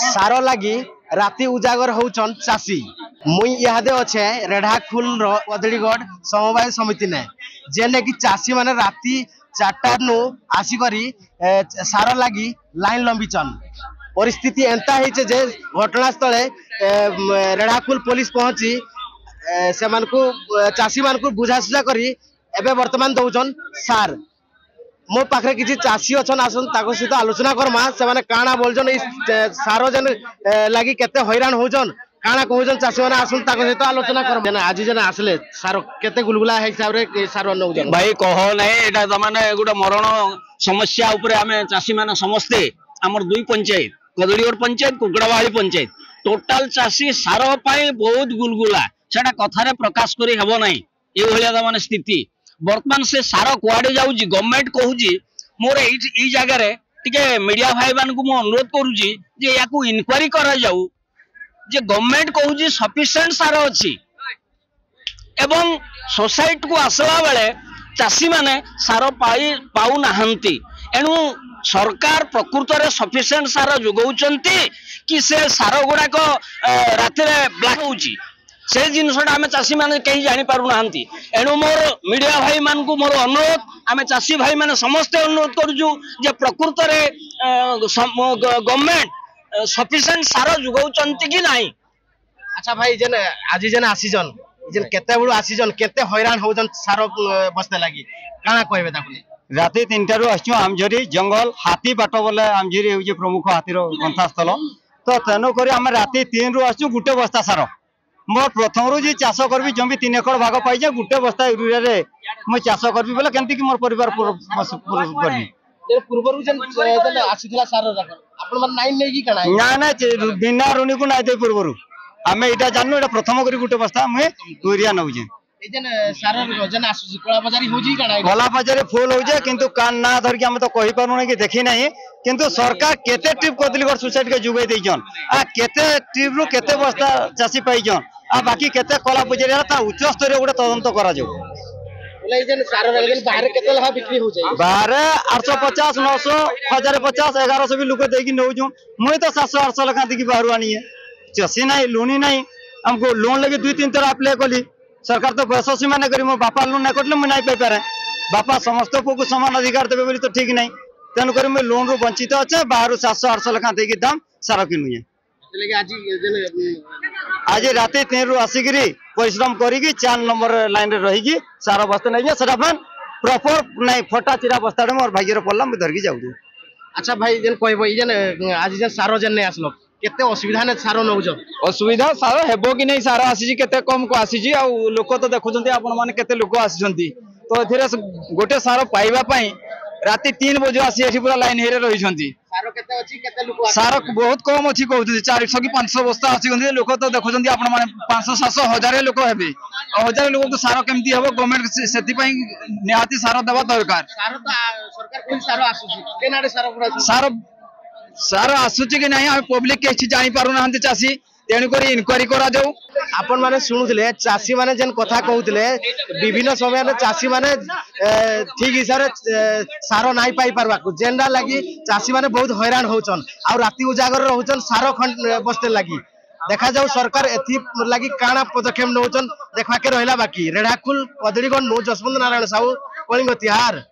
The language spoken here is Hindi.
सार लगी राति उजागर होचन चाषी मुई इहादे अच्छे रेढ़ाखुल कदलीगढ़ समवाय समिति ने जेने कि चाषी माने राति 4टा नु आसिकरी सार लगी लाइन लंबीचन परिस्थिति एंता है जे घटनास्थल रेढ़ाखुल पुलिस पहुंची से चाषी मान को बुझासुझा करी एबे वर्तमान दौन सार मो पाखे किसी चाषी अच्छन आसन सहित आलोचना करमा से काना बोलजन सार जेन लगी केते हैरान होजन काना कहजन चाषी मैंने आसन सहित आलोचना कर आज जेन आसले सार केते गुलगुला हिसाब रे सार नौजन भाई कह नै एटा त माने गोटे मरण समस्या उपरे आमे चाषी माने समस्ते हमर दुई पंचायत कदलीगढ़ पंचायत कुकड़ाबाड़ी पंचायत टोटाल चाषी सार पाई बहुत गुलगुला सेटा कथारे प्रकाश करी हेबो नै ए भलिया त माने स्थिति वर्तमान से सार कुआडे जाउजी गवर्नमेंट कहूजी मोर ई जगह रे टिके मीडिया भाई मान को मो अनुरोध करूजी जे याकू इंक्वायरी करा जाऊ जे गवर्नमेंट कहूजी सफिशिएंट सार अछि एवं सोसाइटी को आसला बेले चाषी माने सार पाऊ नाहंती एनु सरकार प्रकृत रे सफिशिएंट सार जोगौचंती कि से सार गुडा को राति रे ब्लैक होउची से जिनसटा आम चाषी मैंने कहीं जानी पारु नाहंती एणु मोर मीडिया भाई मान को मोर अनुरोध आम चाषी भाई मैंने समस्ते अनुरोध करूँ जे प्रकृत रे गवर्नमेंट सफिशिएंट सार जुगौचंती कि नहीं। अच्छा भाई जेन आज जेन आसीजन जेन केते बळु आसीजन केते हैरान होजन सार बस्ते लागि काना कहबे ताकुले राति 3टा रु आछू आमझरी जंगल हाथी बाट बोले आमझरी होजे प्रमुख हाथीर गंथास्थल तो तेनो करी हम राति 3 रु आछू गुटे बस्ता सार मोर प्रथम रू जी चाष करबी जमी 3 एकड़ भाग पाई जे गुटे बस्ता यूरिया रे मो चाष करबी बोले केमति कि मोर परिवार करबी जे पूर्वरु जेन आसीथला सार आपण मन नाइन नै कि कना ना ना बिना ऋणी को नाइ दे पूर्वरु आमे इटा जाननु एटा प्रथम करी गुटे बस्ता मैं यूरिया नउ जे ए जेन सार जेन आसुची कोला बाजारी होजी कना कोला बाजारी फुल हो जे किंतु कान ना धर के हम तो कहि पानु नै कि देखि नै किंतु सरकार केते ट्रिप कदलीगढ़ सोसाइटी के जुगे देजन आ केते ट्रिप रु केते बस्ता चासी पाइजन आ बाकी केते कोला बाजारी ता उच्च स्तर गोटे तदंत करा जाऊ बोले जेन सार रेलगन बाहर केते लहा बिक्री हो जाय बाहर 850 900 1050 1100 भी लोक देकी नौ जो मुई तो 700 800 लखा देकी बाहर आनी है चासी नहीं लोनी नहीं हमको लोन लगे 2-3 तरह अप्लाई कली सरकार तो पैसा सीमा नहीं करी मो बापा लोन नहीं कटले मैं नहीं पाई पारे बापा समस्त को समान अधिकार देबे बोली तो ठीक नहीं तेन कर मैं लोन रू वंचित अच्छे बाहर 700 800 लखा देकी दाम सार किनु आज राति 3 रु आसिकी परिश्रम करी 4 नंबर लाइन रे रही सार बस्ते नहीं सेटा फैन प्रॉपर नहीं फटा चिरा बस्ता मोर भाग्य पड़ला मैं धरकी जाऊ। अच्छा भाई जेन कहबो जेन आज जेन सार जेन नहीं आसलो केते असुविधा ने सार नौज असुविधा सार हेबो कि नहीं सार आसी केते कम को आसी आ लोक तो देखुछंती आपण माने केते लोक आसीछंती तो एथिरे गोटे सार पाइबा पई राति 3 बजे आसी एठी पूरा लाइन हेरे रही छंती सार केते अछि केते लोक सार बहुत कम अछि कहउती 400 कि 500 बस्ता आसी गंदी लोक तो देखुछंती आपण माने 500 700 1000 लोक हेबे 1000 लोक को सार केमती हेबो गवर्नमेंट सेति पई निहाती सार देबा दरकार सार तो सरकार कोन सार आसुची केनाडे सार पुरा सार सार आसुची कि नहीं हम पब्लिक के जानी पारु नाहंती चासी तेणु करी इंक्वायरी करा जाऊ आपण माने सुनुथिले चासी माने जेन कथा कहउथिले विभिन्न समय में चासी माने ठीक हिसाब रे सार नाइ पाई परबा को जेंडा लागि चासी माने बहुत हैरान होचन आ राति उजागर रहउचन सार खंड बस्ते लागि देखा जाऊ सरकार एथि लागि काना पदक्षेप नउचन देखा के रहला बाकी रेढ़ाखुल कदलीगढ़ नो जसवंत नारायण साहू कलिंग तिहार।